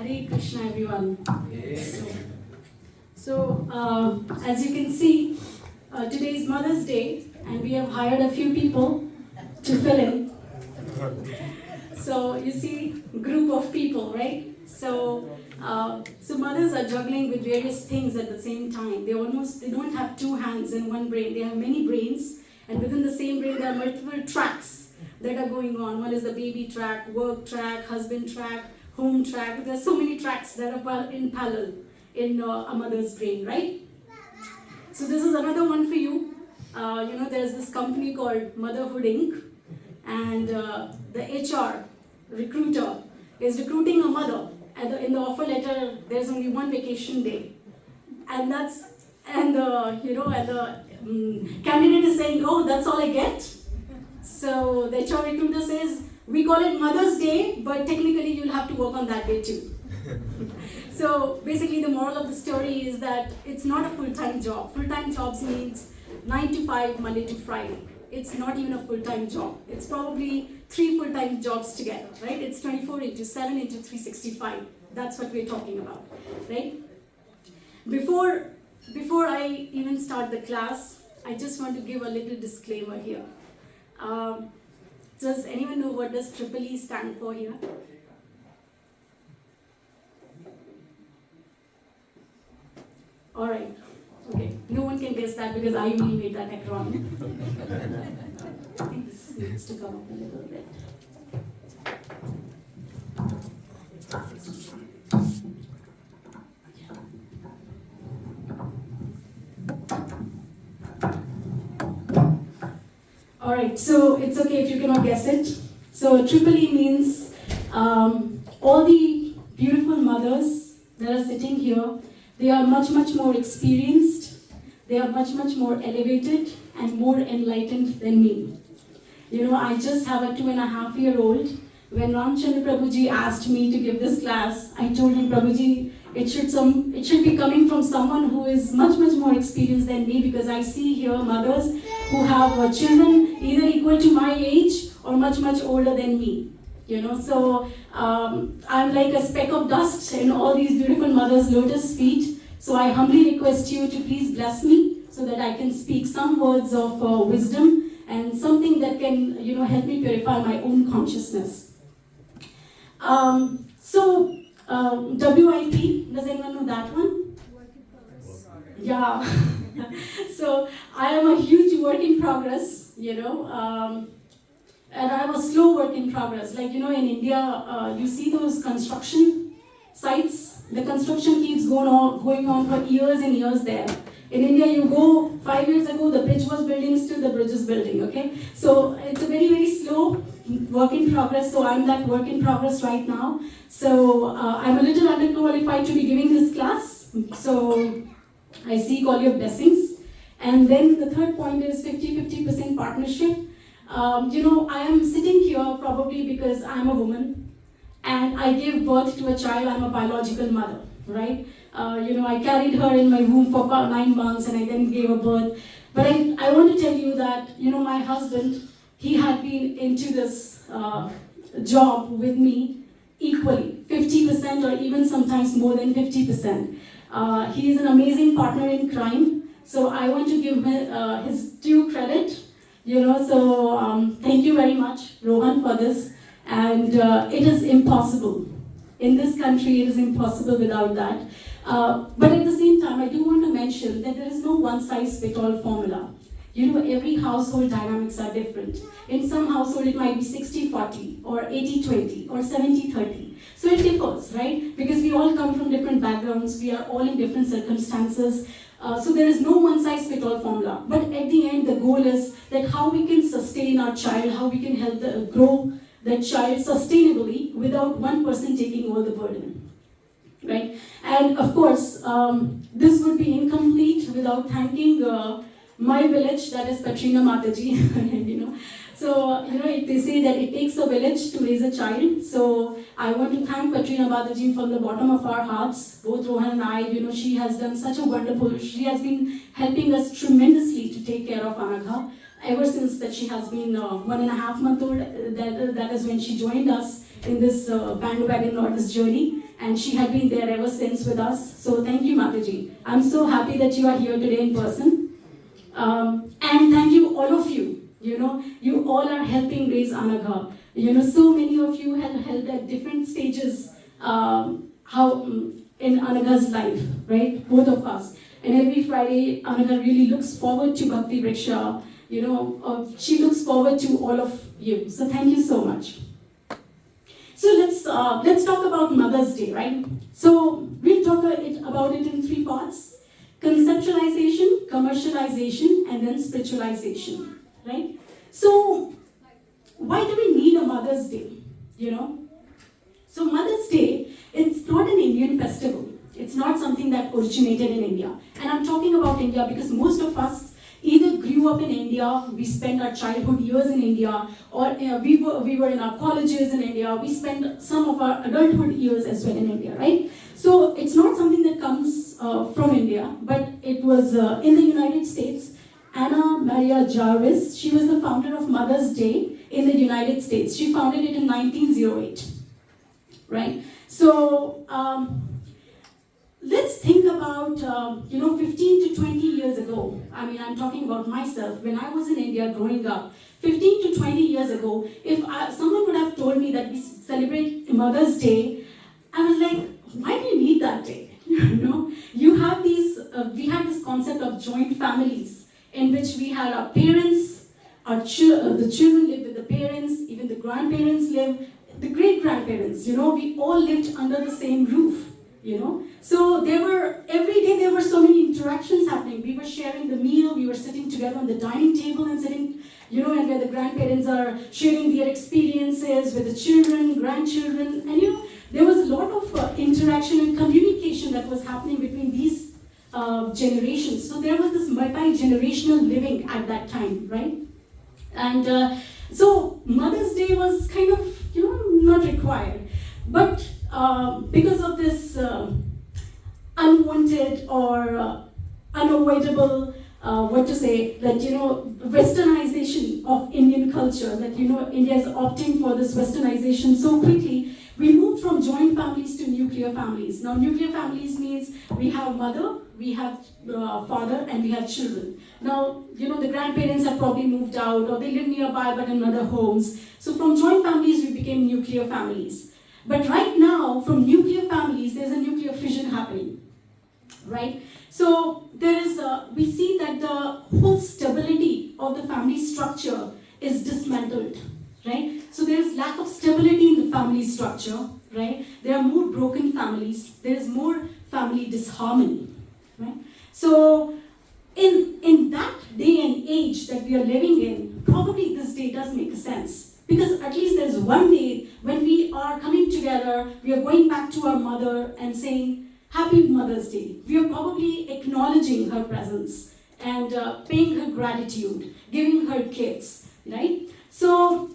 Hare Krishna, everyone. As you can see, today is Mother's Day, and we have hired a few people to fill in. So you see, group of people, right? So mothers are juggling with various things at the same time. They don't have two hands and one brain. They have many brains, and within the same brain there are multiple tracks that are going on. One is the baby track, work track, husband track, home track. There are so many tracks that are in parallel in a mother's brain, right? So this is another one for you. There's this company called Motherhood Inc. And the HR recruiter is recruiting a mother. In the offer letter, there's only one vacation day, and the candidate is saying, "Oh, that's all I get." So the HR recruiter says, "We call it Mother's Day, but technically you'll have to work on that day too." So basically, the moral of the story is that it's not a full-time job. Full-time jobs means 9 to 5, Monday to Friday. It's not even a full-time job. It's probably 3 full-time jobs together, right? It's 24 into 7 into 365. That's what we're talking about, right? Before I even start the class, I just want to give a little disclaimer here. Does anyone know what does EEE stand for here? All right. Okay, no one can guess that because I only made that acronym. I think this needs to come up a little bit. Alright, so it's okay if you cannot guess it. So EEE means all the beautiful mothers that are sitting here, they are much, much more experienced, they are much, much more elevated and more enlightened than me. I just have a 2.5-year-old. When Ramchandra Prabhuji asked me to give this class, I told him, Prabhuji, it should be coming from someone who is much, much more experienced than me, because I see here mothers who have children either equal to my age or much, much older than me. So I'm like a speck of dust in all these beautiful mothers' lotus feet. So I humbly request you to please bless me so that I can speak some words of wisdom and something that can, help me purify my own consciousness. WIP, does anyone know that one? Yeah. So I am a huge work in progress, and I'm a slow work in progress. Like, in India, you see those construction sites. The construction keeps going on for years and years there. In India, you go 5 years ago, the bridge was building, still the bridge is building, okay? So it's a very, very slow work in progress. So I'm that work in progress right now. So I'm a little underqualified to be giving this class. So I seek all your blessings. And then the third point is 50-50% partnership. I am sitting here probably because I'm a woman and I gave birth to a child. I'm a biological mother, right? I carried her in my womb for about 9 months and I then gave her birth. But I want to tell you that, my husband, he had been into this job with me equally, 50% or even sometimes more than 50%. He is an amazing partner in crime. So I want to give him his due credit. Thank you very much, Rohan, for this. And it is impossible. In this country, it is impossible without that. But at the same time, I do want to mention that there is no one-size-fits-all formula. Every household dynamics are different. In some household, it might be 60-40, or 80-20, or 70-30. So it differs, right? Because we all come from different backgrounds. We are all in different circumstances. So there is no one-size-fits-all formula. But at the end, the goal is that how we can sustain our child, how we can help grow that child sustainably without one person taking all the burden, right? And of course, this would be incomplete without thanking my village, that is Katrina Mataji. So, they say that it takes a village to raise a child. So I want to thank Katrina Mataji from the bottom of our hearts. Both Rohan and I, she has done such a wonderful, she has been helping us tremendously to take care of Anagha. Ever since that she has been 1.5 months old, that is when she joined us. in this bandwagon Lotus journey, and she had been there ever since with us. So thank you, Mataji. I'm so happy that you are here today in person. And thank you, all of you. You all are helping raise Anagha. So many of you have helped at different stages in Anagha's life, right? Both of us. And every Friday, Anagha really looks forward to Bhakti Vriksha. She looks forward to all of you. So thank you so much. So let's talk about Mother's Day, right? So we'll talk about it in 3 parts: conceptualization, commercialization, and then spiritualization, right? So why do we need a Mother's Day? So Mother's Day, it's not an Indian festival. It's not something that originated in India. And I'm talking about India because most of us either grew up in India, we spent our childhood years in India, or we were in our colleges in India, we spent some of our adulthood years as well in India, right? So it's not something that comes from India, but it was in the United States. Anna Maria Jarvis, she was the founder of Mother's Day in the United States. She founded it in 1908, right? So let's think about, 15 to 20 years ago. I mean, I'm talking about myself. When I was in India growing up, 15 to 20 years ago, if someone would have told me that we celebrate Mother's Day, I was like, why do you need that day? You have we had this concept of joint families in which we had our parents, the children live with the parents, even the grandparents live, the great-grandparents, we all lived under the same roof. So every day there were so many interactions happening. We were sharing the meal, we were sitting together on the dining table and sitting, and where the grandparents are sharing their experiences with the children, grandchildren, and there was a lot of interaction and communication that was happening between these generations. So there was this multi-generational living at that time, right? And so Mother's Day was kind of, not required. But because of this unwanted or unavoidable, westernization of Indian culture, that, India is opting for this westernization so quickly, we moved from joint families to nuclear families. Now, nuclear families means we have mother, we have father, and we have children. Now, the grandparents have probably moved out, or they live nearby but in other homes. So from joint families, we became nuclear families. But right now, from nuclear families, there's a nuclear fission happening, right? So we see that the whole stability of the family structure is dismantled, right? So there's lack of stability in the family structure, right? There are more broken families. There is more family disharmony, right? So in that day and age that we are living in, probably this day does make sense. Because at least there's one day when we are coming together, we are going back to our mother and saying, Happy Mother's Day. We are probably acknowledging her presence and paying her gratitude, giving her gifts, right? So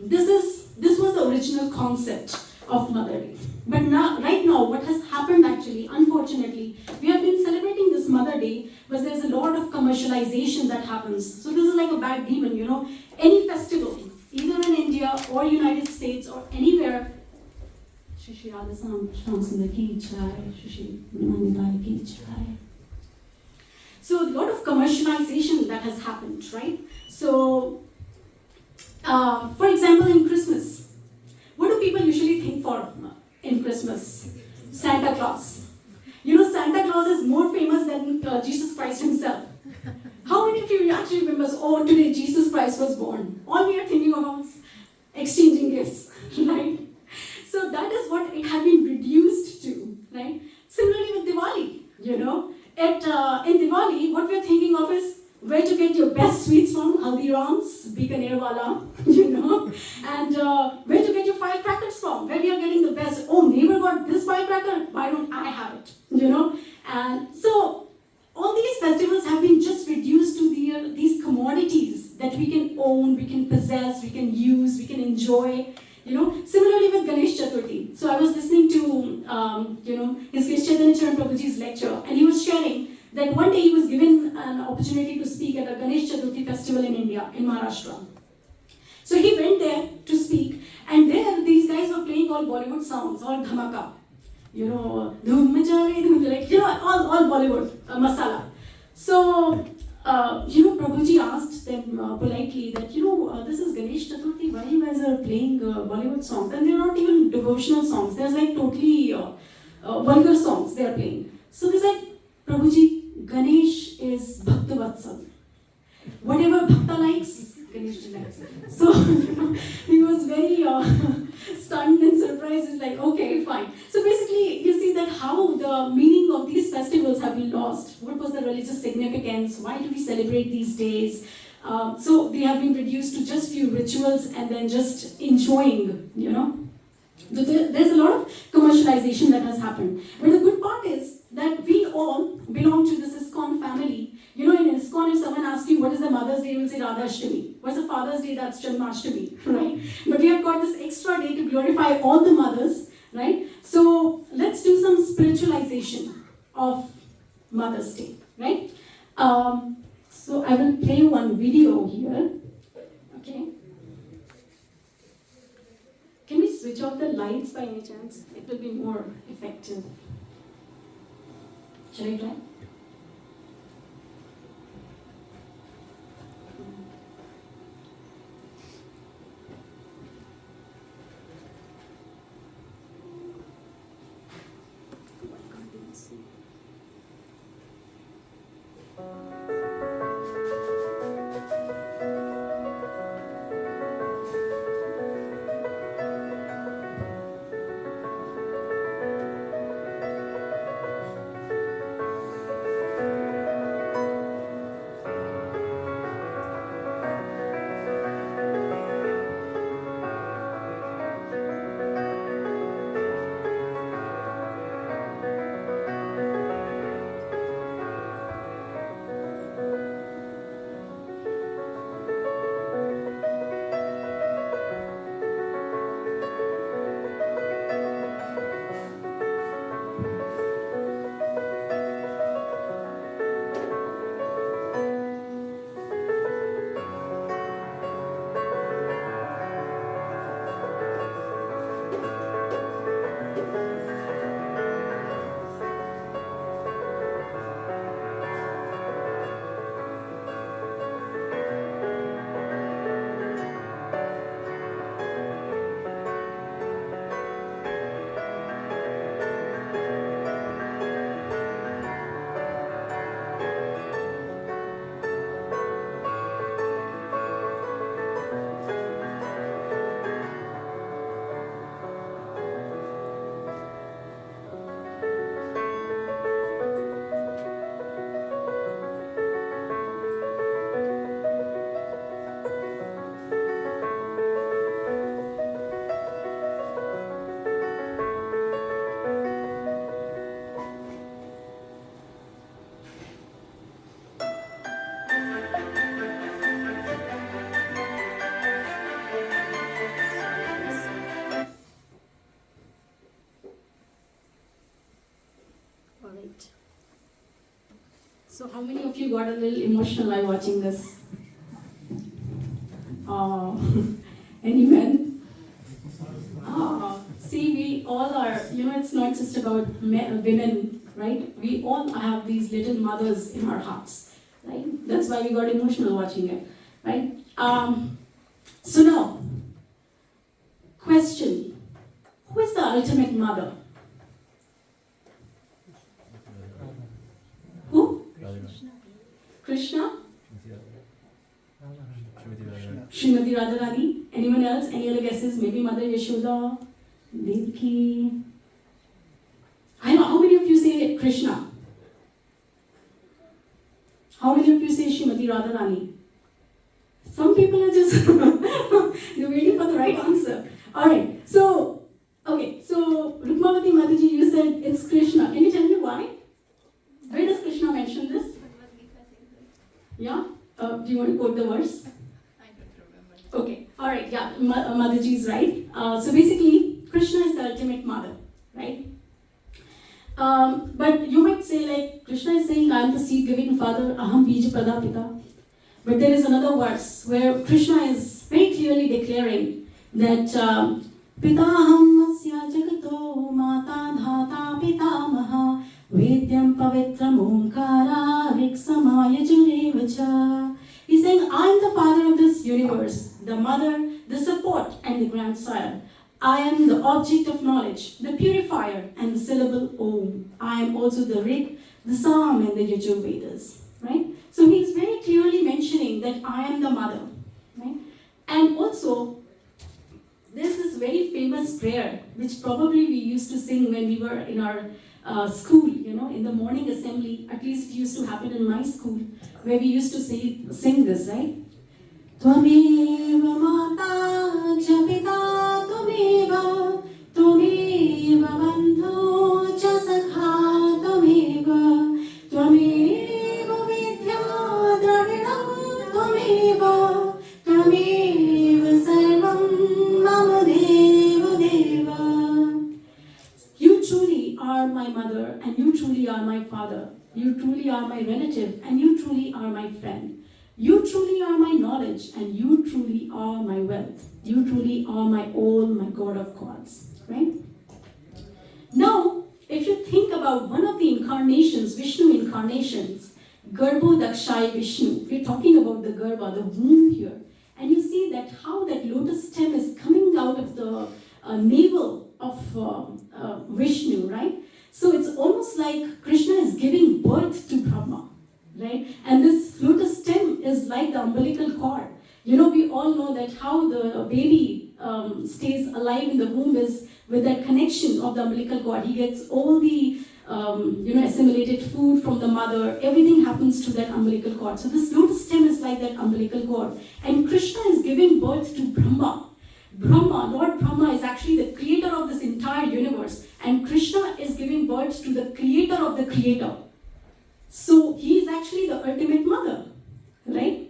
this was the original concept of Mother Day. But right now, what has happened actually, unfortunately, we have been celebrating this Mother Day, but there's a lot of commercialization that happens. So this is like a bad demon, Any festival, either in India or United States or anywhere. So a lot of commercialization that has happened, right? So, for example, in Christmas, what do people usually think for in Christmas? Santa Claus. Santa Claus is more famous than Jesus Christ himself. How many of you actually remember, today Jesus Christ was born? All we are thinking about is exchanging gifts, right? So that is what it had been reduced to, right? Similarly with Diwali, in Diwali, what we are thinking of is where to get your best sweets from, Haldiram's, Bikaner wala, and where to get your firecrackers from, where we are getting the best. Oh, neighbor got this firecracker, why don't I have it, And so all these festivals have been just reduced to these commodities that we can own, we can possess, we can use, we can enjoy. Similarly with Ganesh Chaturthi. So I was listening to, his Chaitanya Charan Prabhuji's lecture, and he was sharing that one day he was given an opportunity to speak at a Ganesh Chaturthi festival in India, in Maharashtra. So he went there to speak, and there these guys take all Bollywood songs, all dhamaka, dhoom machale, dhoom, like, all Bollywood masala. So, Prabhuji asked them politely that, this is Ganesh Chaturthi, why you guys are playing Bollywood songs? And they're not even devotional songs, they're like totally vulgar songs they are playing. So they said, Prabhuji, Ganesh is Bhakta Vatsal. Whatever Bhakta likes, Ganesh likes. So, he was very stunned and surprised. He's like, okay, fine. So basically, you see that how the meaning of these festivals have been lost. What was the religious significance? Why do we celebrate these days? So they have been reduced to just few rituals and then just enjoying, There's a lot of commercialization that has happened. But the good part is that we all belong to this ISKCON family. In ISKCON, if someone asks you what is the Mother's Day, you will say Radha Ashtami. What's the Father's Day? That's Janmashtami, right? But we have got this extra day to glorify all the mothers, right? So let's do some spiritualization of Mother's Day, right? So I will play one video here, okay? Can we switch off the lights by any chance? It will be more effective. Shall I try? So how many of you got a little emotional while watching this? Any men? See, we all are, it's not just about women, right? We all have these little mothers in our hearts, right? That's why we got emotional watching it, right? So now, question, who is the ultimate mother? Who? Krishna? Srimati Radharani? Anyone else? Any other guesses? Maybe Mother Yashoda? Devaki? I know, how many of you say Krishna? How many of you say Srimati Radharani? Some people are just they're waiting for the right answer. Alright, so Rukmavati Mataji, you said it's Krishna. Can you tell me why? Where does Krishna mention this? Yeah? Do you want to quote the verse? I don't remember. Okay, alright, yeah, Mataji is right. So basically, Krishna is the ultimate mother, right? But you might say, like, Krishna is saying, I am the seed-giving father, aham bija pradapita. But there is another verse where Krishna is very clearly declaring that Pitaham mother, the support, and the grandsire. I am the object of knowledge, the purifier, and the syllable Om. I am also the Rig, the Psalm, and the Yajurvedas. Right? So he's very clearly mentioning that I am the mother. Right? And also, there's this very famous prayer, which probably we used to sing when we were in our school, in the morning assembly. At least it used to happen in my school, where we used to sing this, right? Tvameva mata cha pita tvameva, tvameva bandhu cha sakha tvameva, tvameva vidya dravidam tvameva, tvameva sarvam mama deva deva. You truly are my mother, and you truly are my father. You truly are my relative, and you truly are my friend. You truly are my knowledge, and you truly are my wealth. You truly are my all, my God of gods. Right? Now, if you think about one of the incarnations, Vishnu incarnations, Garbho Dakshai Vishnu, we're talking about the Garbha, the womb here. And you see that how that lotus stem is coming out of the navel of Vishnu, right? So it's almost like Krishna is giving birth to Brahma. Right? And this lotus stem is like the umbilical cord. We all know that how the baby stays alive in the womb is with that connection of the umbilical cord. He gets all the assimilated food from the mother. Everything happens to that umbilical cord. So this lotus stem is like that umbilical cord. And Krishna is giving birth to Brahma. Lord Brahma is actually the creator of this entire universe. And Krishna is giving birth to the creator of the creator. So he is actually the ultimate mother, right?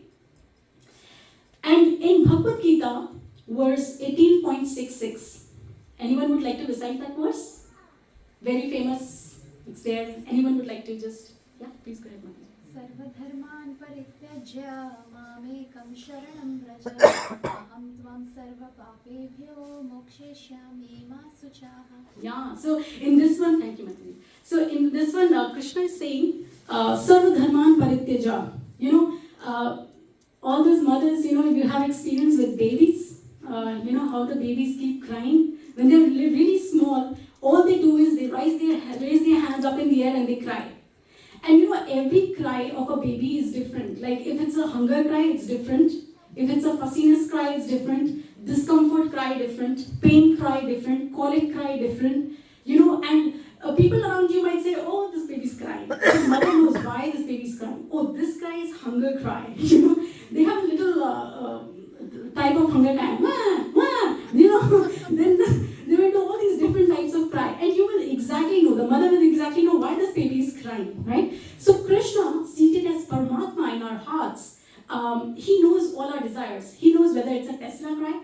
And in Bhagavad Gita, verse 18.66, anyone would like to recite that verse? Very famous, it's there. Anyone would like to just, please go ahead, Mataji. सर्वधर्मान् परित्यज्य मामेकं शरणं व्रज अहं त्वां सर्वपापेभ्यो मोक्षयिष्यामि मा शुचः. Yeah, so in this one, thank you, Mataji. So in this one, Krishna is saying, Sarvadharman parityaja. All those mothers, if you have experience with babies, how the babies keep crying. When they're really small, all they do is they raise their hands up in the air and they cry. And every cry of a baby is different. Like if it's a hunger cry, it's different. If it's a fussiness cry, it's different. Discomfort cry, different. Pain cry, different. Colic cry, different. And people around you might say, oh, this baby's crying. The mother knows why this baby's crying. Oh, this cry is hunger cry. They have a little type of hunger cry. Then they will do all these different types of cry. And you will exactly know, the mother will exactly know why this baby is crying, right? So Krishna, seated as Paramatma in our hearts, he knows all our desires. He knows whether it's a Tesla cry,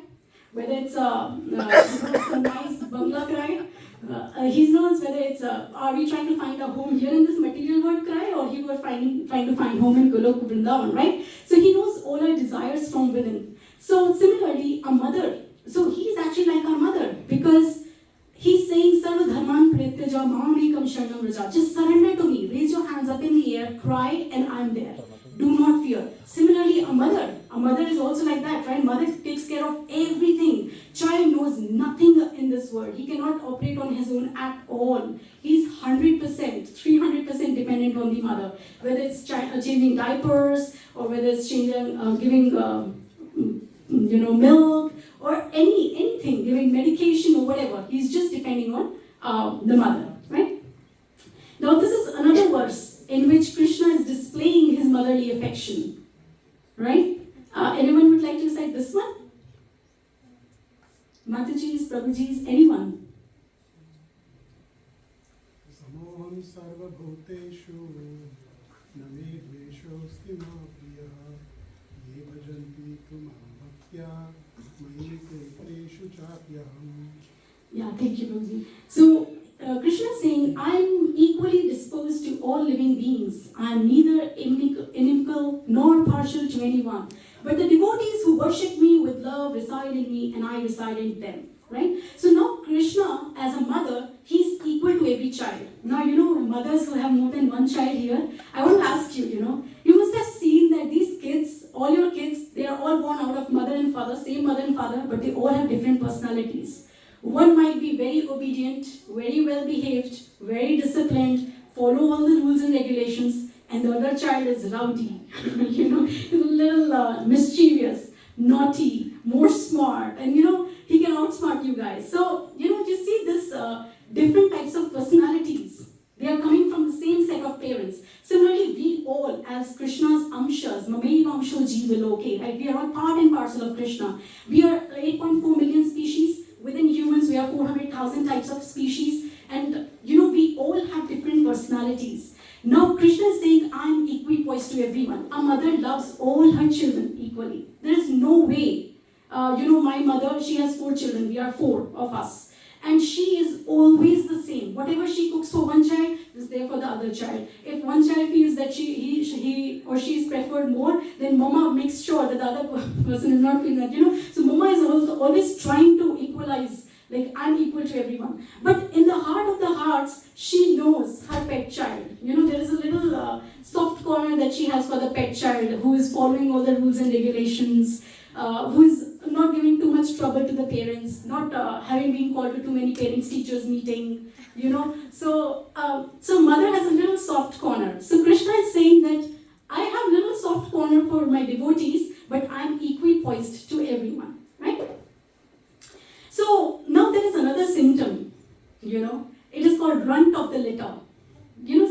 whether it's a nice bungalow cry. He knows whether it's are we trying to find a home here in this material world cry, or he was trying to find home in Golok Vrindavan, right? So he knows all our desires from within. So similarly, a mother, so he is actually like our mother, because he's saying, Sarva Dharman Prityaja Mamekam Sharanam Vraja. Just surrender to me, raise your hands up in the air, cry, and I'm there. Do not fear. Similarly, a mother is also like that, right? Mother takes care of everything. Child knows nothing in this world. He cannot operate on his own at all. He's 100%, 300% dependent on the mother. Whether it's changing diapers, or whether it's giving milk, or anything, giving medication or whatever. He's just depending on the mother, right? Now this is another verse in which Krishna is displaying his motherly affection, right? Anyone would like to recite this one? Mataji's, Prabhuji's, anyone? Samoham sarva bhuteshu name dveshosti ma priya ye bhajanti tumam bhaktya mayi teshu chapyaham. Yeah, thank you, Prabhuji. So Krishna is saying, I'm equally disposed to all living beings. I'm neither inimical nor partial to anyone. But the devotees who worship me with love reside in me, and I reside in them. Right? So now Krishna, as a mother, he's equal to every child. Now, mothers who have more than one child here, I want to ask you, you must have seen that these kids, all your kids, they are all born out of mother and father, same mother be very obedient, very well behaved, very disciplined, follow all the rules and regulations, and the other child is rowdy, he's a little mischievous, naughty, more smart, and he can outsmart you guys. So, you see this different types of personalities. They are coming from the same set of parents. Similarly, we all, as Krishna's Amshas, Mamei Vamsho Jeevaloke, right? We are all part and parcel of Krishna. We are 8.4 million species. Within humans, we are 400,000 types of species. And, we all have different personalities. Now, Krishna is saying, I am equipoised to everyone. A mother loves all her children equally. There is no way. My mother, she has 4 children. We are 4 of us. And she is always the same. Whatever she cooks for one child is there for the other child. If one child feels that he or she is preferred more, then mama makes sure that the other person is not feeling that, So mama is also always trying to equalize, like I'm equal to everyone. But in the heart of the hearts, she knows her pet child. There is a little soft corner that she has for the pet child who is following all the rules and regulations, who is not giving too much trouble to the parents, not having been called to too many parents-teachers meeting, So, so mother has a little soft corner. So Krishna is saying that I have little soft corner for my devotees, but I'm equipoised to everyone, right? So now there is another symptom, It is called runt of the litter.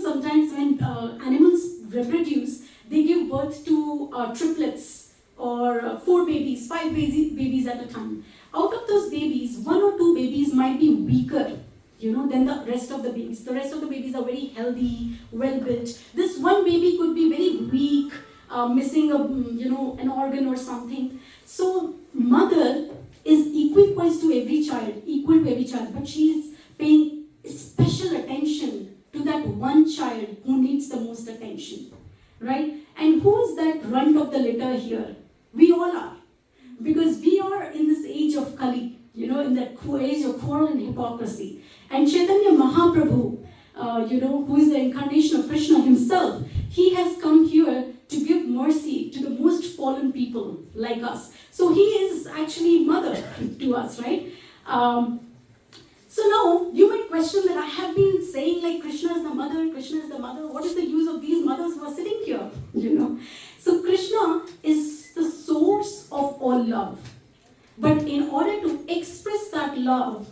Sometimes when animals reproduce, they give birth to triplets, or 4 babies, 5 babies at a time. Out of those babies, 1 or 2 babies might be weaker, than the rest of the babies. The rest of the babies are very healthy, well built. This one baby could be very weak, missing an organ or something. So mother is equipoised to every child, equal to every child, but she is paying special attention to that one child who needs the most attention, right? And who is that runt of the litter here? We all are. Because we are in this age of Kali, in that age of quarrel and hypocrisy. And Chaitanya Mahaprabhu, who is the incarnation of Krishna himself, he has come here to give mercy to the most fallen people like us. So he is actually mother to us, right? So now, you might question that I have been saying like Krishna is the mother, Krishna is the mother. What is the use of these mothers who are sitting here? So Krishna is the source of all love. But in order to express that love,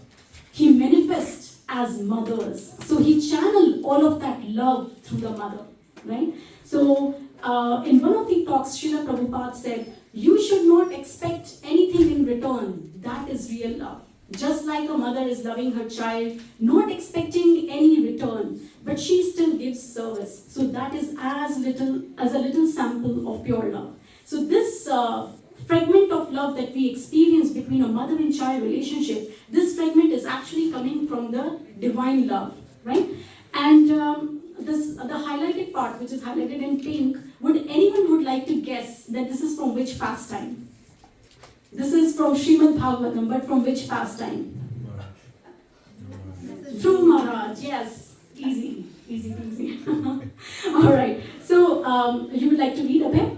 he manifests as mothers. So he channeled all of that love through the mother, right? So in one of the talks, Srila Prabhupada said, you should not expect anything in return. That is real love. Just like a mother is loving her child, not expecting any return, but she still gives service. So that is as a little sample of pure love. So this fragment of love that we experience between a mother and child relationship, this fragment is actually coming from the divine love, right? And the highlighted part, which is highlighted in pink, anyone would like to guess that this is from which pastime? This is from Srimad Bhagavatam, but from which pastime? Through Maharaj, yes. Easy. All right. So, you would like to read a bit?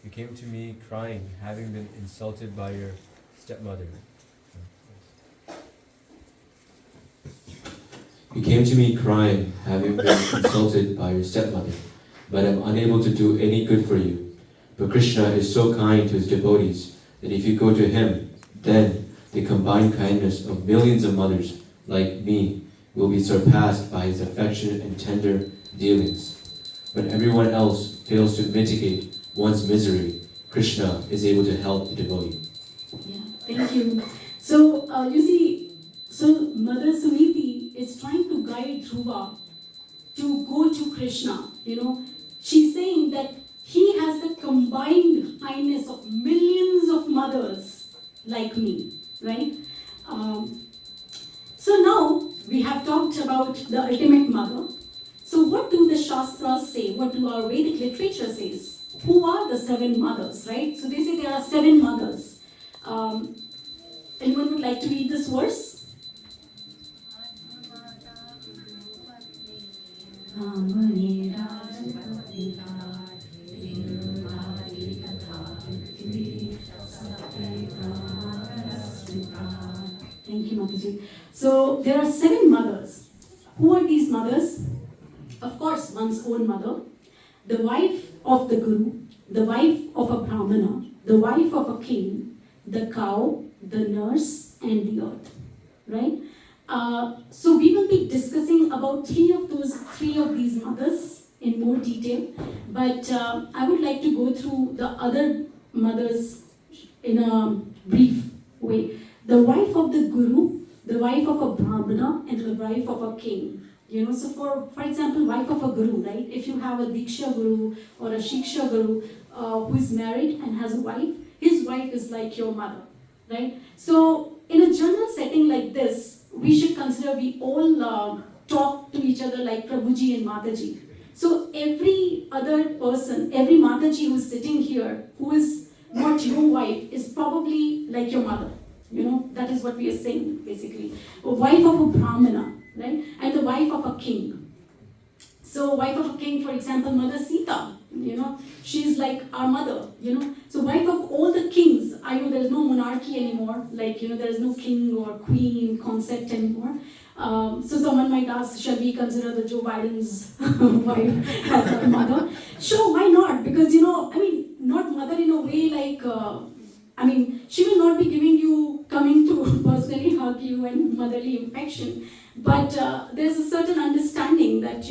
You came to me crying, having been insulted by your stepmother. You came to me crying, having been insulted by your stepmother, but am unable to do any good for you. But Krishna is so kind to his devotees that if you go to him, then the combined kindness of millions of mothers like me will be surpassed by his affectionate and tender dealings. When everyone else fails to mitigate one's misery, Krishna is able to help the devotee. Yeah, thank you. So, you see, Mother Suniti is trying to guide Dhruva to go to Krishna, She's saying that he has the combined kindness of millions of mothers like me, right? So now we have talked about the ultimate mother. So what do the Shastras say? What do our Vedic literature says? Who are the 7 mothers, right? So they say there are 7 mothers. Anyone would like to read this verse? Thank you, Mataji. So there are 7 mothers. Who are these mothers? Of course, one's own mother, the wife of the guru, the wife of a brahmana, the wife of a king, the cow, the nurse, and the earth. Right? So we will be discussing about three of these mothers in more detail. But I would like to go through the other mothers in a brief way. The wife of the guru, the wife of a brahmana, and the wife of a king. So for example, wife of a guru, right? If you have a diksha guru or a shiksha guru who is married and has a wife, his wife is like your mother, right? So in a general setting like this, we should consider we all talk to each other like Prabhuji and Mataji. So every other person, every Mataji who is sitting here, who is not your wife, is probably like your mother. That is what we are saying, basically. A wife of a brahmana, right? And the wife of a king. So wife of a king, for example, Mother Sita, she's like our mother, So wife of all the kings, I know there's no monarchy anymore, there's no king or queen concept anymore. So someone might ask, shall we consider the Joe Biden's wife as our mother? Sure, why not? Because, not mother in a way she will not be coming to personally hug you and motherly affection. But there's a certain understanding that,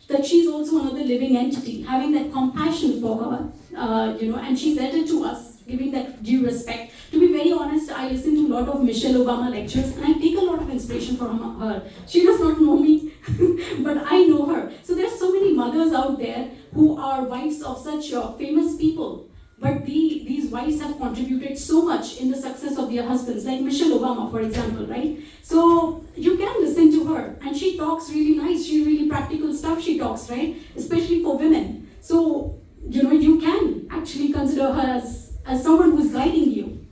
that she's also another living entity, having that compassion for her, and she's elder to us, giving that due respect. To be very honest, I listen to a lot of Michelle Obama lectures, and I take a lot of inspiration from her. She does not know me, but I know her. So there's so many mothers out there who are wives of such famous people. But these wives have contributed so much in the success of their husbands, like Michelle Obama, for example, right? So you can listen to her, and she talks really nice. She really practical stuff she talks, right? Especially for women. So, you can actually consider her as someone who's guiding you.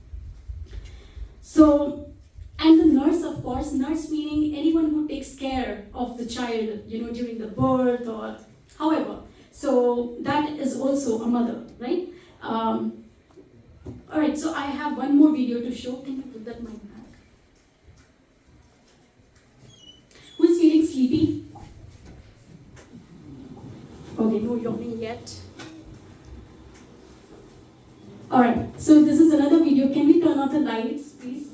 So, and the nurse, of course, nurse meaning anyone who takes care of the child, during the birth or however. So that is also a mother, right? Alright, so I have one more video to show. Can you put that mic back? Who's feeling sleepy? Okay, no yawning yet. Alright, so this is another video. Can we turn off the lights, please?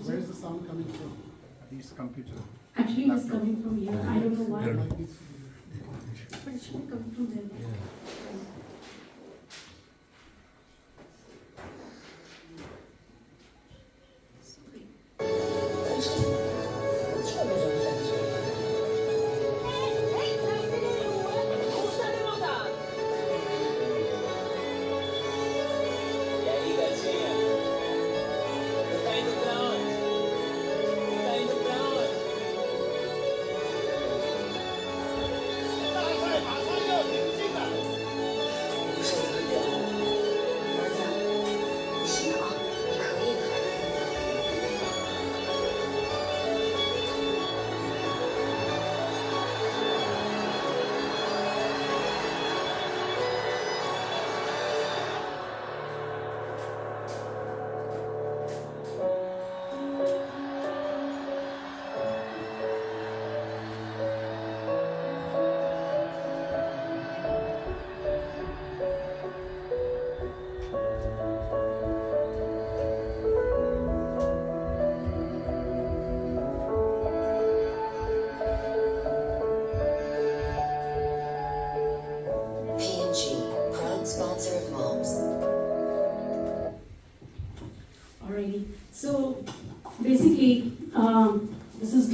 Where's the sound coming from? His computer. Actually, it's coming from here. I don't know why. It might be- But it should be coming from there.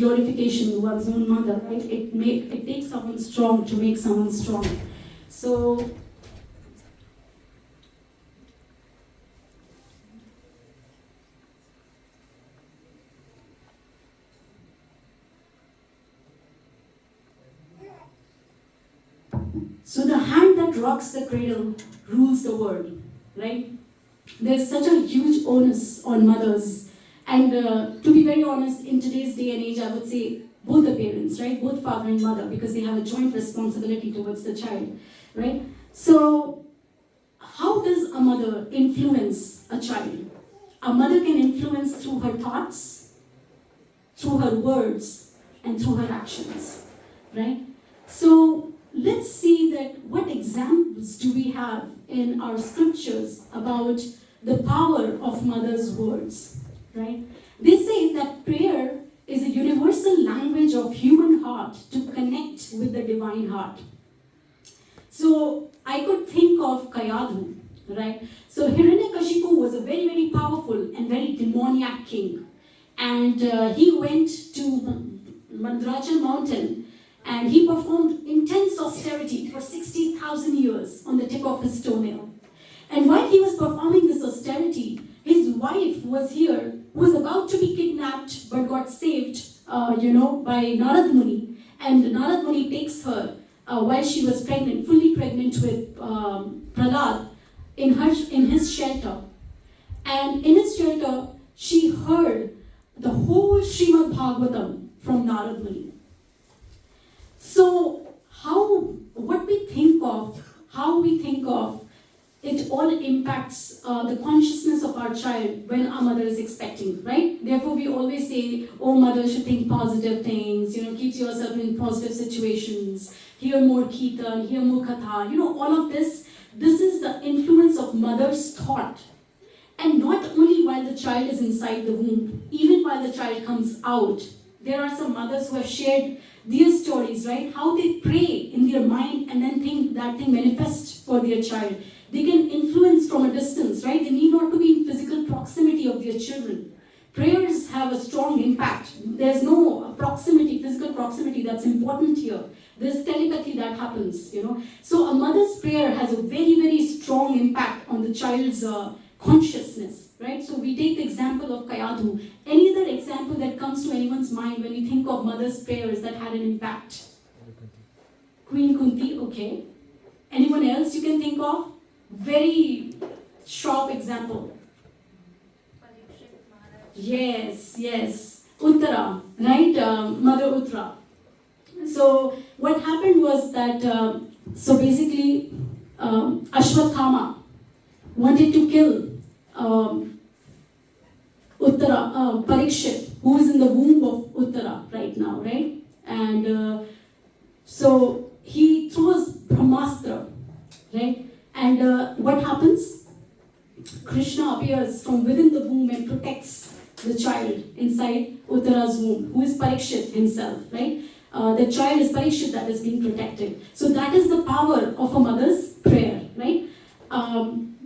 glorification, one's own mother, right? It takes someone strong to make someone strong. So the hand that rocks the cradle rules the world, right? There's such a huge onus on mothers. And to be very honest, in today's day and age, I would say both the parents, right? Both father and mother, because they have a joint responsibility towards the child, right? So how does a mother influence a child? A mother can influence through her thoughts, through her words, and through her actions, right? So let's see that what examples do we have in our scriptures about the power of mother's words, right? They say that prayer is a universal language of human heart to connect with the divine heart. So I could think of Kayadhu, right? So Hiranyakashipu was a very, very powerful and very demoniac king. And he went to Mandrachal mountain and he performed intense austerity for 60,000 years on the tip of his toenail. And while he was performing this austerity, his wife was here, who was about to be kidnapped but got saved, by Narad Muni. And Narad Muni takes her while she was pregnant, fully pregnant with Prahlad, in his shelter. And in his shelter, she heard the whole Srimad Bhagavatam from Narad Muni. So how we think of, it all impacts the consciousness of our child when our mother is expecting, right? Therefore, we always say, oh, mother should think positive things, keep yourself in positive situations, hear more kirtan, hear more katha, all of this. This is the influence of mother's thought. And not only while the child is inside the womb, even while the child comes out. There are some mothers who have shared their stories, right? How they pray in their mind and then think that thing manifests for their child. They can influence from a distance, right? They need not to be in physical proximity of their children. Prayers have a strong impact. There's no physical proximity that's important here. There's telepathy that happens, So a mother's prayer has a very, very strong impact on the child's consciousness, right? So we take the example of Kayadhu. Any other example that comes to anyone's mind when you think of mother's prayers that had an impact? Queen Kunti, okay. Anyone else you can think of? Very sharp example. Yes. Uttara, right? Mother Uttara. So what happened was that, basically, Ashwathama wanted to kill Parikshit, who is in the womb of Uttara right now, right? And so he throws Brahmastra, right? And what happens? Krishna appears from within the womb and protects the child inside Uttara's womb, who is Parikshit himself, right? The child is Parikshit that is being protected. So that is the power of a mother's prayer, right? And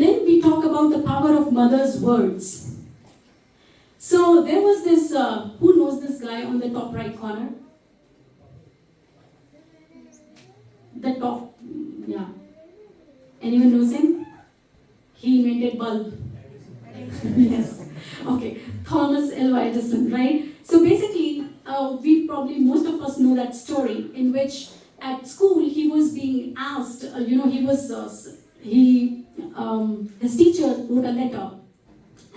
then we talk about the power of mother's words. So there was this, who knows this guy on the top right corner? The top, yeah. Anyone knows him? He invented bulb. Yes. Okay. Thomas Alva Edison, right? So basically, most of us know that story in which at school he was being asked, his teacher wrote a letter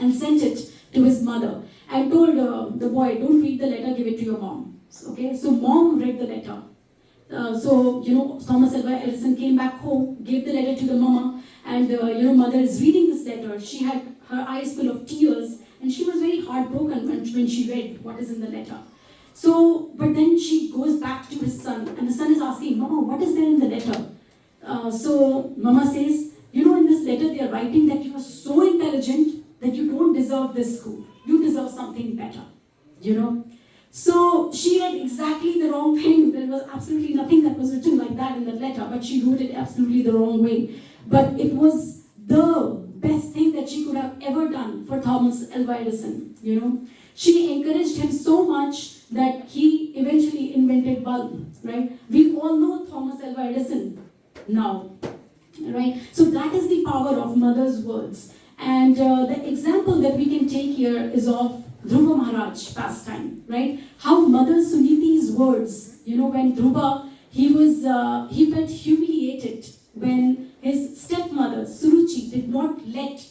and sent it to his mother and told the boy, don't read the letter, give it to your mom. Okay, so mom read the letter. Thomas Alva Edison came back home, gave the letter to the mama, and mother is reading this letter. She had her eyes full of tears, and she was very heartbroken when she read what is in the letter. So, but then she goes back to his son, and the son is asking, Mama, what is there in the letter? So Mama says, in this letter they are writing that you are so intelligent that you don't deserve this school. You deserve something better, So she read exactly the wrong thing. There was absolutely nothing that was written like that in that letter, but she wrote it absolutely the wrong way. But it was the best thing that that she could have ever done for Thomas Alva Edison, you know. She encouraged him so much that he eventually invented bulb, right? We all know Thomas Alva Edison now, right? So that is the power of mother's words. And the example that we can take here is of Dhruva Maharaj pastime, right? How Mother Suniti's words, you know, when Dhruva, he felt humiliated when his stepmother Suruchi did not let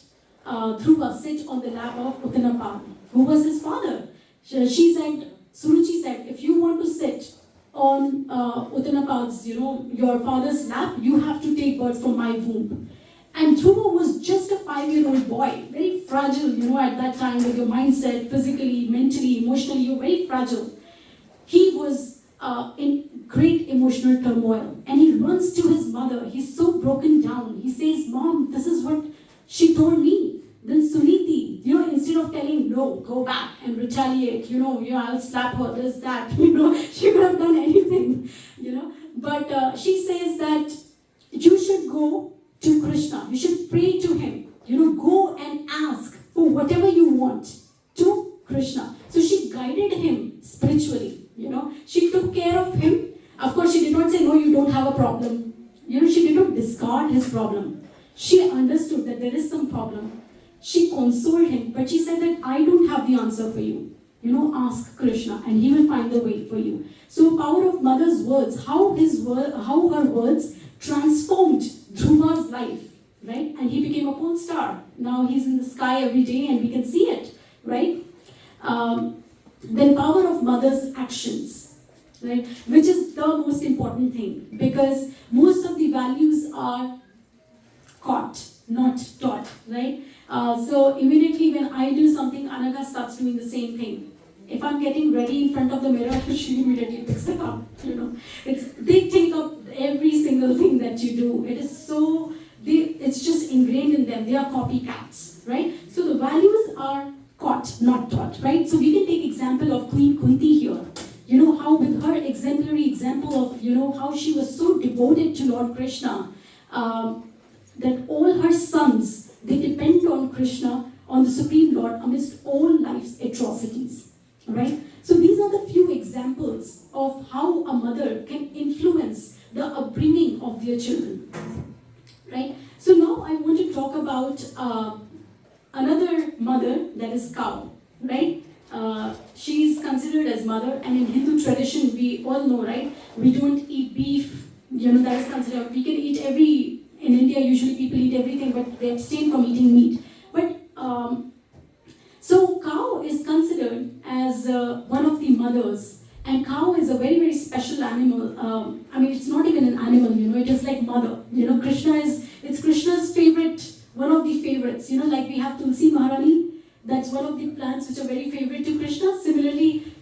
Dhruva sit on the lap of Uttanapad, who was his father. Suruchi said, if you want to sit on Uttanapad's, you know, your father's lap, you have to take birth from my womb. And Dhruva was just a 5-year-old boy, very fragile, you know, at that time with your mindset, physically, mentally, emotionally, you're very fragile. He was in great emotional turmoil, and he runs to his mother. He's so broken down. He says, Mom, this is what she told me. Then Suniti, you know, instead of telling, no, go back and retaliate, you know, I'll slap her, this, that, you know, she could have done anything, you know. But she says that you should go to Krishna, you should pray to him, you know, go and ask for whatever you want to Krishna. So she guided him spiritually, you know, she took care of him. Of course, she did not say, no, you don't have a problem. You know, she did not discard his problem. She understood that there is some problem. She consoled him, but she said that I don't have the answer for you. You know, ask Krishna and he will find the way for you. So power of mother's words, how her words transformed Dhruva's life, right? And he became a pole star. Now he's in the sky every day and we can see it, right? Then power of mother's actions, right? Which is the most important thing, because most of the values are caught, not taught, right? So immediately when I do something, Anaga starts doing the same thing. If I'm getting ready in front of the mirror, she immediately picks it up, you know. They take up every single thing that you do. It is so, it's just ingrained in them. They are copycats, right? So the values are caught, not taught, right? So we can take example of Queen Kunti here. You know, how with her exemplary example of, you know, how she was so devoted to Lord Krishna, that all her sons, they depend on Krishna, on the Supreme Lord, amidst all life's atrocities, right? So these are the few examples of how a mother can influence the upbringing of their children, right? So now I want to talk about another mother, that is cow, right? She is considered as mother, and in Hindu tradition, we all know, right? We don't eat beef, you know, that is considered, we can eat in India, usually people eat everything, but they abstain from eating meat. But so cow is considered as one of the mothers, and cow is a very, very special animal. I mean, it's not even an animal, you know, it is like mother. You know, it's Krishna's favorite, one of the favorites. You know, like we have Tulsi Maharani, that's one of the plants which are very favorite to Krishna. Similarly,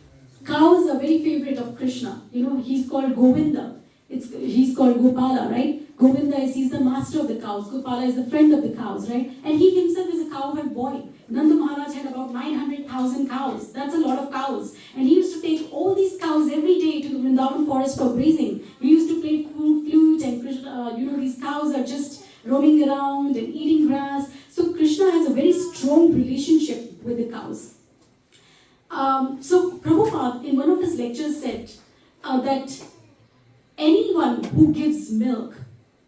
cows are very favorite of Krishna. You know, he's called Govinda. He's called Gopala, right? Govinda he's the master of the cows. Gopala is the friend of the cows, right? And he himself is a cowherd boy. Nanda Maharaj had about 900,000 cows. That's a lot of cows. And he used to take all these cows every day to the Vrindavan forest for grazing. He used to play flute, and Krishna, you know, these cows are just roaming around and eating grass. So Krishna has a very strong relationship with the cows. So Prabhupada, in one of his lectures, said that anyone who gives milk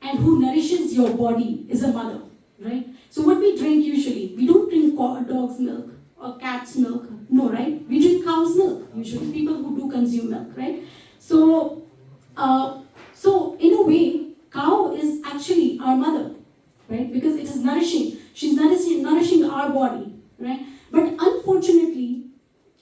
and who nourishes your body is a mother, right? So what we drink usually, we don't drink dog's milk or cat's milk, no, right? We drink cow's milk, usually people who do consume milk, right? So, so in a way, cow is actually our mother, right? Because it is nourishing, she's nourishing our body, right? But unfortunately,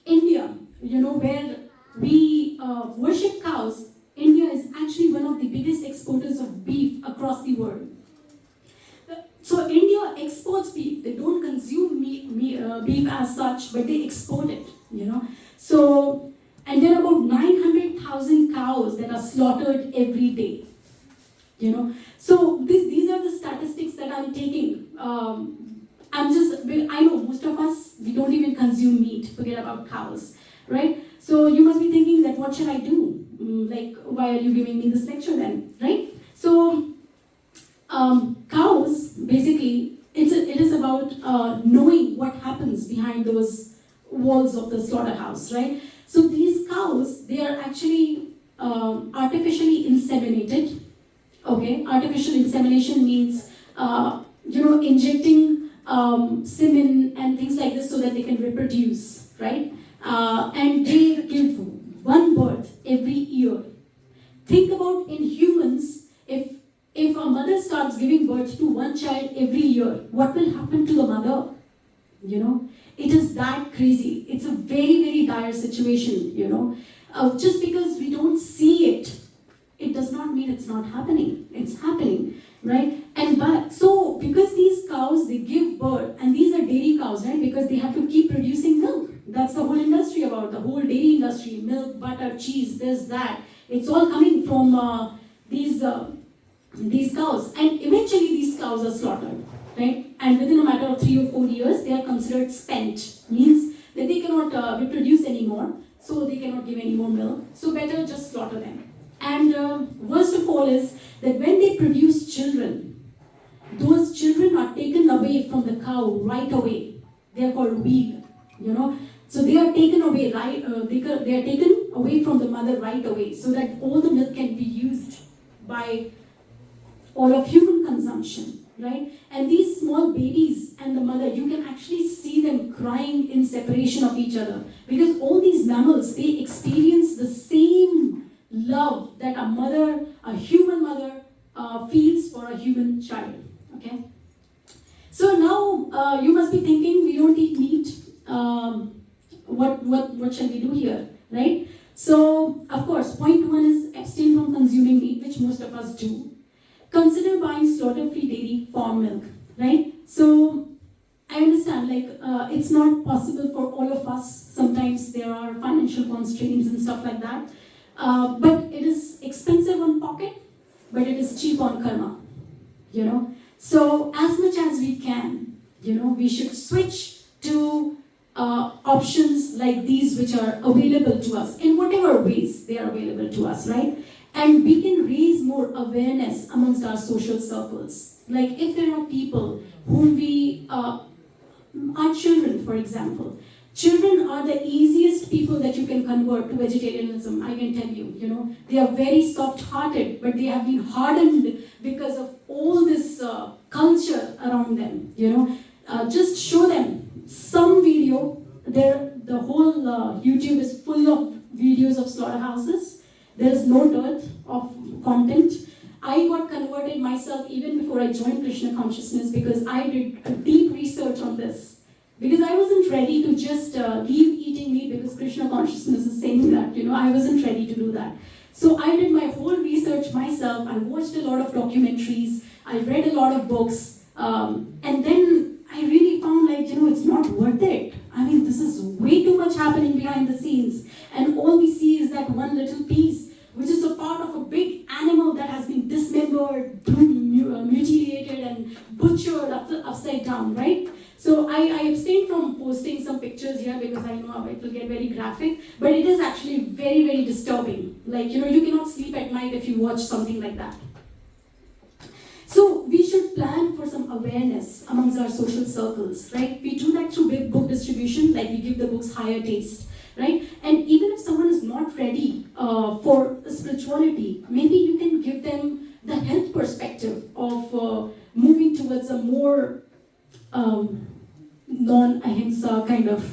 India, you know, where we worship cows, India is actually one of the biggest exporters of beef across the world. So India exports beef. They don't consume beef as such, but they export it, you know. So, and there are about 900,000 cows that are slaughtered every day, you know. So these are the statistics that I'm taking. I know most of us, we don't even consume meat, forget about cows, right? So you must be thinking that what should I do? Like, why are you giving me this lecture then, right? So, cows, basically, it is about behind those walls of the slaughterhouse, right? So these cows, they are actually artificially inseminated. Okay, artificial insemination means injecting semen and things like this so that they can reproduce, right? And they give one birth every year. Think about in humans, if a mother starts giving birth to one child every year, what will happen to the mother? It is that crazy. It's a very, very dire situation, just because we don't see it, it does not mean it's not happening. It's happening, right? So because these cows, they give birth, and these are dairy cows, right? Because they have to keep producing milk. That's the whole industry about, the whole dairy industry, milk, butter, cheese, this, that. It's all coming from these cows. And eventually these cows are slaughtered, right? And within a matter of 3 or 4 years, they are considered spent. Means that they cannot reproduce anymore, so they cannot give any more milk. So better just slaughter them. And worst of all is that when they produce children, those children are taken away from the cow right away. They are called weed, So they are taken away they are taken away from the mother right away, so that all the milk can be used by all of human consumption, right? And these small babies and the mother, you can actually see them crying in separation of each other, because all these mammals, they experience the same love that a human mother feels for a human child. Okay. So now you must be thinking, we don't eat meat. What shall we do here, right? So of course, point 1 is abstain from consuming meat, which most of us do. Consider buying slaughter-free dairy farm milk, right? So I understand, it's not possible for all of us. Sometimes there are financial constraints and stuff like that. But it is expensive on pocket, but it is cheap on karma, So as much as we can, we should switch to options like these, which are available to us in whatever ways they are available to us, right? And we can raise more awareness amongst our social circles. Like if there are people whom our children, for example. Children are the easiest people that you can convert to vegetarianism, I can tell you. They are very soft-hearted, but they have been hardened because of all this culture around them, Just show them some video. The whole YouTube is full of videos of slaughterhouses. There is no dearth of content. I got converted myself even before I joined Krishna consciousness, because I did a deep research on this. Because I wasn't ready to just leave eating meat because Krishna consciousness is saying that, I wasn't ready to do that. So I did my whole research myself. I watched a lot of documentaries. I read a lot of books. And then I really found it's not worth it. I mean, this is way too much happening behind the scenes. And all we see is that one little piece, which is a part of a big animal that has been dismembered, mutilated and butchered upside down, right? So I abstain from posting some pictures here because I know it will get very graphic, but it is actually very, very disturbing. You cannot sleep at night if you watch something like that. So we should plan for some awareness amongst our social circles, right? We do that through big book distribution, we give the books higher taste, right? And even if someone is not ready for spirituality, maybe you can give them the health perspective of moving towards a more non-ahimsa kind of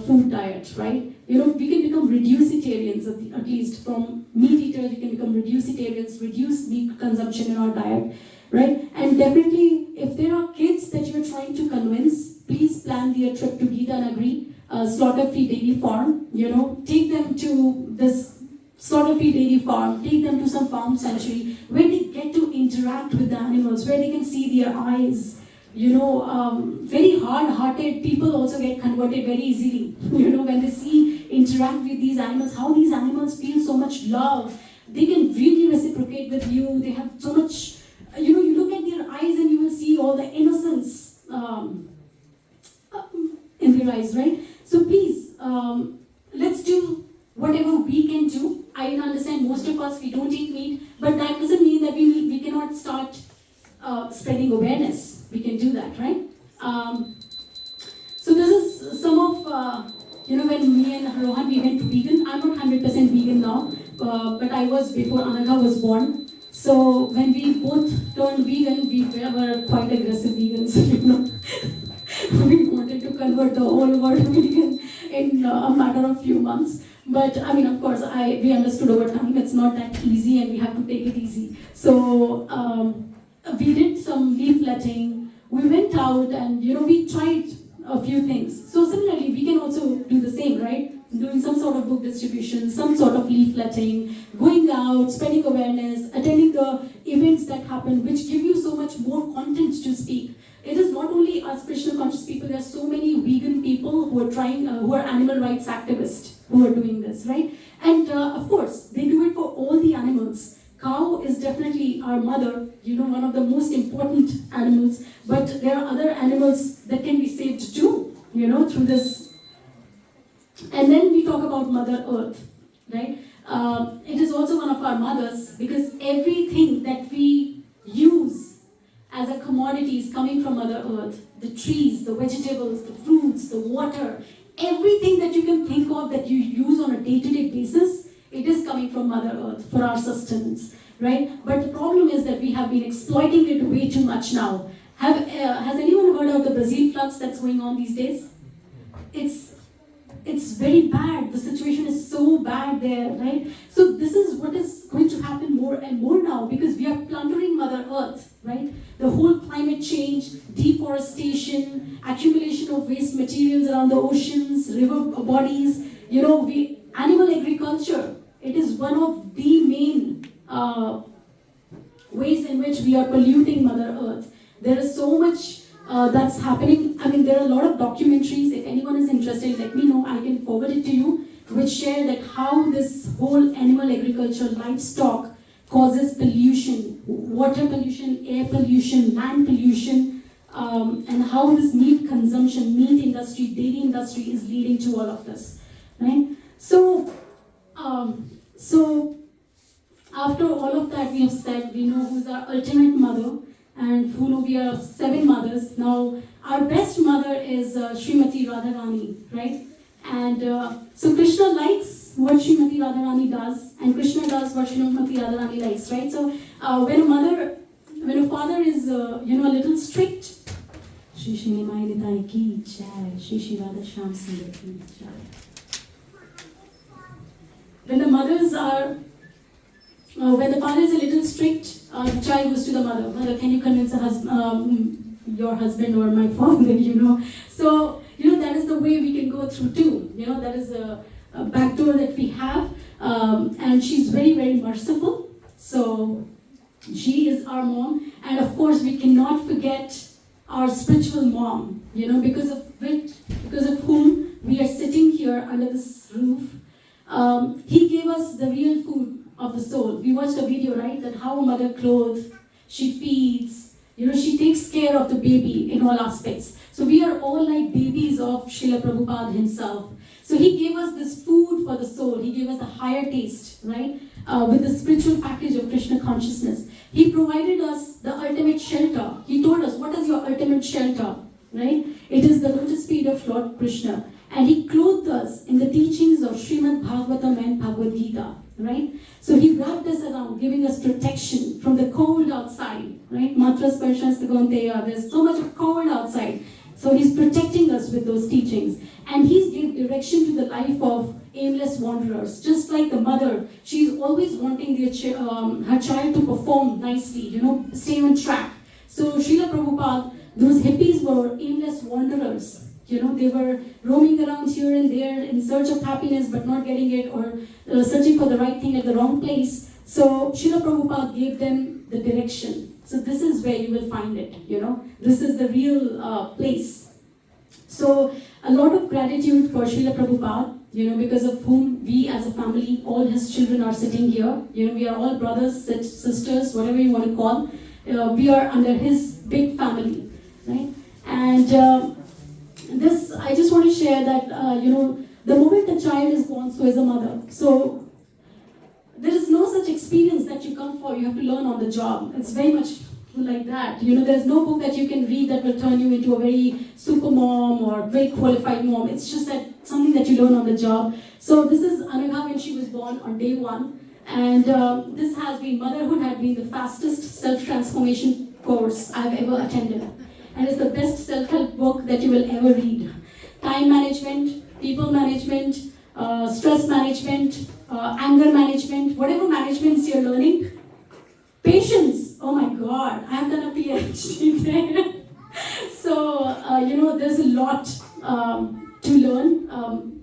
food diet, right? We can become reducitarians at least. From meat eaters, we can become reducitarians, reduce meat consumption in our diet, right? And definitely, if there are kids that you're trying to convince, please plan their trip to Gita Nagari, slaughter-free dairy farm. Take them to this slaughter-free dairy farm, take them to some farm sanctuary where they get to interact with the animals, where they can see their eyes. Very hard-hearted people also get converted very easily. When they interact with these animals, how these animals feel so much love. They can really reciprocate with you. They have so much, you look at their eyes and you will see all the innocence in their eyes, right? So please, let's do whatever we can do. I understand most of us, we don't eat meat, but that doesn't mean that we cannot start spreading awareness. We can do that, right? So this is some of, when me and Rohan, we went to vegan. I'm not 100% vegan now, but I was before Anagha was born. So when we both turned vegan, we were quite aggressive vegans, We wanted to convert the whole world vegan in a matter of few months. But I mean, of course, we understood over time it's not that easy and we have to take it easy. So we did some leafletting. We went out and we tried a few things. So similarly, we can also do the same, right? Doing some sort of book distribution, some sort of leafletting, going out, spreading awareness, attending the events that happen, which give you so much more content to speak. It is not only us Krishna conscious people, there are so many vegan people who are trying, who are animal rights activists who are doing this, right? And of course, they do it for all the animals. Cow is definitely our mother, one of the most important animals, but there are other animals that can be saved too, through this. And then we talk about Mother Earth, right? It is also one of our mothers because everything that we use as a commodity is coming from Mother Earth. The trees, the vegetables, the fruits, the water, everything that you can think of that you use on a day-to-day basis, it is coming from Mother Earth for our sustenance, right? But the problem is that we have been exploiting it way too much now. Has anyone heard of the Brazil floods that's going on these days? It's very bad. The situation is so bad there, right? So this is what is going to happen more and more now because we are plundering Mother Earth, right? The whole climate change, deforestation, accumulation of waste materials around the oceans, river bodies, animal agriculture. It is one of the main ways in which we are polluting Mother Earth. There is so much that's happening. I mean, there are a lot of documentaries. If anyone is interested, let me know. I can forward it to you, which share that how this whole animal agriculture, livestock, causes pollution, water pollution, air pollution, land pollution, and how this meat consumption, meat industry, dairy industry is leading to all of this, right? So after all of that we have said, we know who's our ultimate mother, and we are 7 mothers. Now, our best mother is Srimati Radharani, right? And so Krishna likes what Srimati Radharani does, and Krishna does what Srimati Radharani likes, right? So when a father is, a little strict, Shri Shri Nimai Nitai ki jai, Shri Shri Radha Shyam Sundar ki jai. When the father is a little strict, the child goes to the mother. Mother, can you convince your husband or my father, So, that is the way we can go through too. That is a back door that we have. And she's very, very merciful. So, she is our mom. And of course, we cannot forget our spiritual mom, because of whom we are sitting here under this roof. He gave us the real food of the soul. We watched a video, right, that how a mother clothes, she feeds, she takes care of the baby in all aspects. So we are all like babies of Srila Prabhupada himself. So he gave us this food for the soul. He gave us a higher taste, right, with the spiritual package of Krishna consciousness. He provided us the ultimate shelter. He told us, what is your ultimate shelter, right? It is the lotus feet of Lord Krishna. And he clothed us in the teachings of Srimad Bhagavatam and Bhagavad Gita, right? So he wrapped us around, giving us protection from the cold outside, right? Matras Parshas Tagonteya, there's so much cold outside. So he's protecting us with those teachings. And he's giving direction to the life of aimless wanderers. Just like the mother, she's always wanting her child to perform nicely, stay on track. So Srila Prabhupada, those hippies were aimless wanderers. They were roaming around here and there in search of happiness but not getting it, or searching for the right thing at the wrong place. So Srila Prabhupada gave them the direction. So this is where you will find it, This is the real place. So a lot of gratitude for Srila Prabhupada, because of whom we as a family, all his children are sitting here. We are all brothers, sisters, whatever you want to call. We are under his big family, right? And this, I just want to share that, the moment a child is born, so is a mother. So there is no such experience that you come for. You have to learn on the job. It's very much like that. You know, there's no book that you can read that will turn you into a very super mom or very qualified mom. It's just that something that you learn on the job. So this is Anagha when she was born on day 1. And this has been, motherhood had been the fastest self-transformation course I've ever attended. And it's the best self-help book that you will ever read. Time management, people management, stress management, anger management, whatever managements you're learning. Patience, oh my God, I have done a PhD there. So, you know, there's a lot to learn,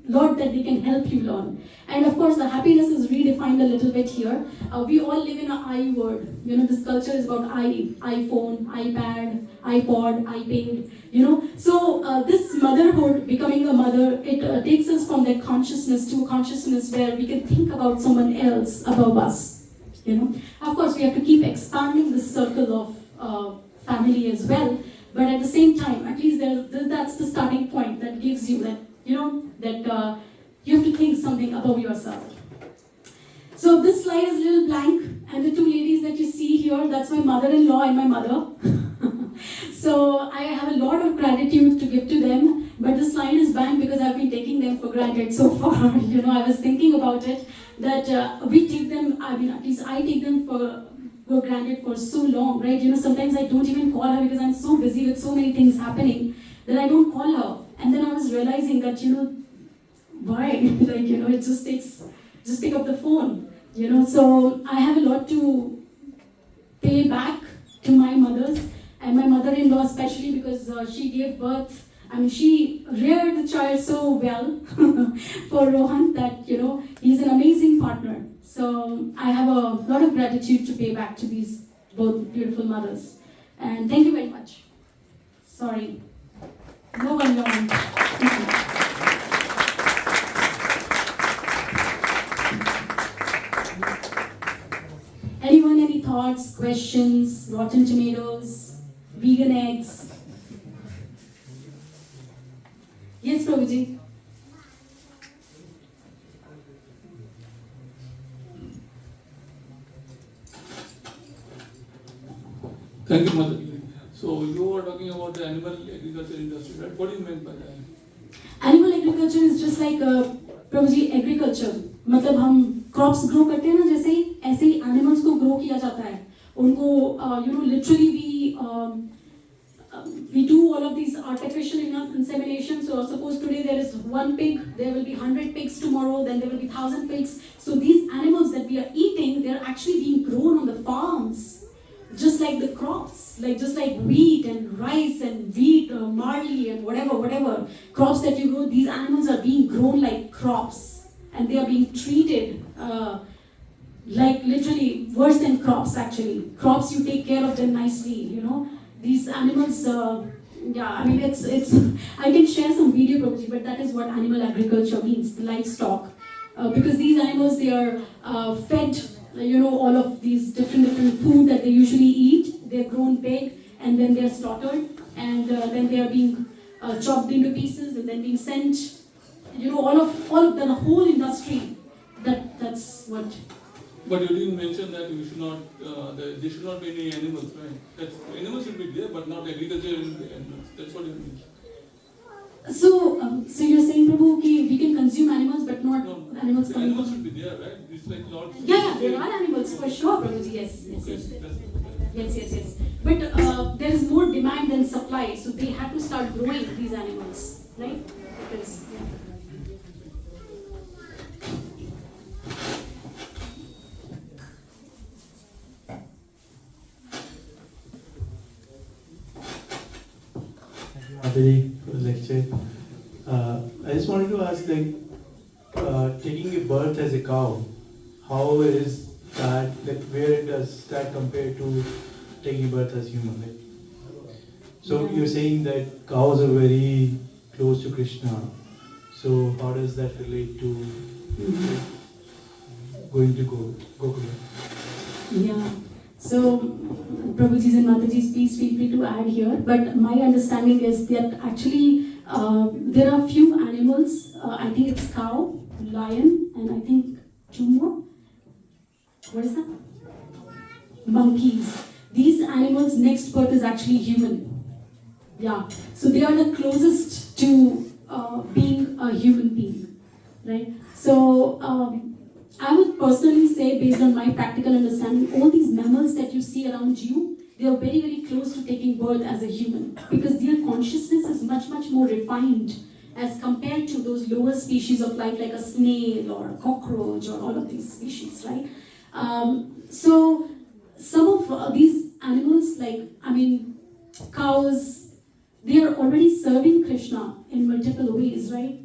lot that they can help you learn. And of course, the happiness is redefined a little bit here. We all live in an I word. You know, this culture is about I, iPhone, iPad, iPod, iPad, you know. So this motherhood, becoming a mother, it takes us from that consciousness to a consciousness where we can think about someone else above us, you know. Of course, we have to keep expanding this circle of family as well. But at the same time, at least that's the starting point that gives you that, you know, that you have to think something above yourself. So this slide is a little blank, and the two ladies that you see here, that's my mother-in-law and my mother. So I have a lot of gratitude to give to them, but this slide is blank because I've been taking them for granted so far. You know, I was thinking about it, that we take them, I mean, at least I take them for granted for so long, right? You know, sometimes I don't even call her because I'm so busy with so many things happening that I don't call her. And then I was realizing that, you know, why? Like, you know, it just takes, just pick up the phone, you know. So I have a lot to pay back to my mothers and my mother-in-law especially, because she gave birth, I mean, she reared the child so well for Rohan that, you know, he's an amazing partner. So I have a lot of gratitude to pay back to these both beautiful mothers. And thank you very much. Sorry. No one, no one. Thank you. Anyone, any thoughts, questions, rotten tomatoes, vegan eggs? Yes, Prabhuji. Thank you, Mother. So you were talking about the animal agriculture industry, right? What do you mean by that? Animal agriculture is just like Prabhuji, agriculture. मतलब हम crops grow करते हैं ना, जैसे ही ऐसे ही animals को grow किया जाता है. उनको you know, literally we do all of these artificial insemination. So suppose today there is 1 pig, there will be 100 pigs tomorrow, then there will be 1,000 pigs. So these animals that we are eating, they are actually being grown on the farms, just like the crops, like just like wheat and rice and wheat, barley and whatever crops that you grow. These animals are being grown like crops, and they are being treated like literally worse than crops. Actually, crops you take care of them nicely, you know. These animals, yeah, I mean, it's. I can share some video, Prabhuji, but that is what animal agriculture means, the livestock. Because these animals, they are fed, you know, all of these different food that they usually eat. They're grown big, and then they're slaughtered, and then they are being chopped into pieces, and then being sent, you know, all of the whole industry. That's what. But you didn't mention that we should not, there should not be any animals, right? Animals should be there, but not agriculture in the animals. That's what you mean. So you're saying, Prabhu, okay, we can consume animals, but not No, animals the coming animals from. should be there, right? It's like lots. Yeah, there are animals for sure, Prabhuji. Yes. But there is more demand than supply, so they have to start growing these animals, right? Because, yeah. Mataji for the lecture. I just wanted to ask, like, taking a birth as a cow, how is that, like, where does that compare to taking birth as human? Like, so you're saying that cows are very close to Krishna. So how does that relate to going to Gokula? Yeah. So, Prabhuji's and Mataji's, please feel free to add here. But my understanding is that actually there are few animals. I think it's cow, lion, and I think 2 more. What is that? Monkeys. these animals' next birth is actually human. Yeah, so they are the closest to being a human being, right? So I would personally say, based on my practical understanding, all these mammals that you see around you, they are very, very close to taking birth as a human because their consciousness is much, much more refined as compared to those lower species of life like a snail or a cockroach or all of these species, right? So some of these animals, like, cows, they are already serving Krishna in multiple ways, right?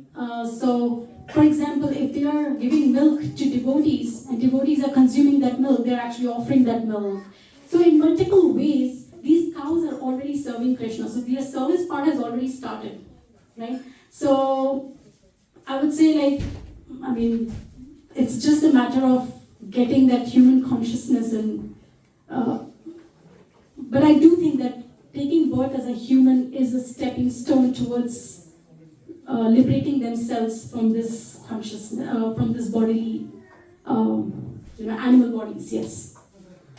So, for example, if they are giving milk to devotees and devotees are consuming that milk, they're actually offering that milk. So, in multiple ways, these cows are already serving Krishna. So, their service part has already started, right? So, I would say, it's just a matter of getting that human consciousness and. But I do think that taking birth as a human is a stepping stone towards liberating themselves from this consciousness, from this bodily, animal bodies. Yes.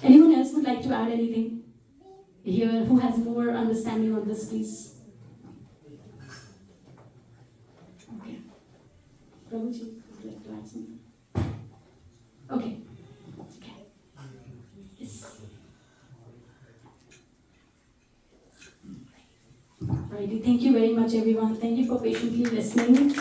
Anyone else would like to add anything here? Who has more understanding on this, please? Okay. Prabhuji, would you like to add something? Okay. Yes. Alrighty, thank you very much, everyone. Thank you for patiently listening.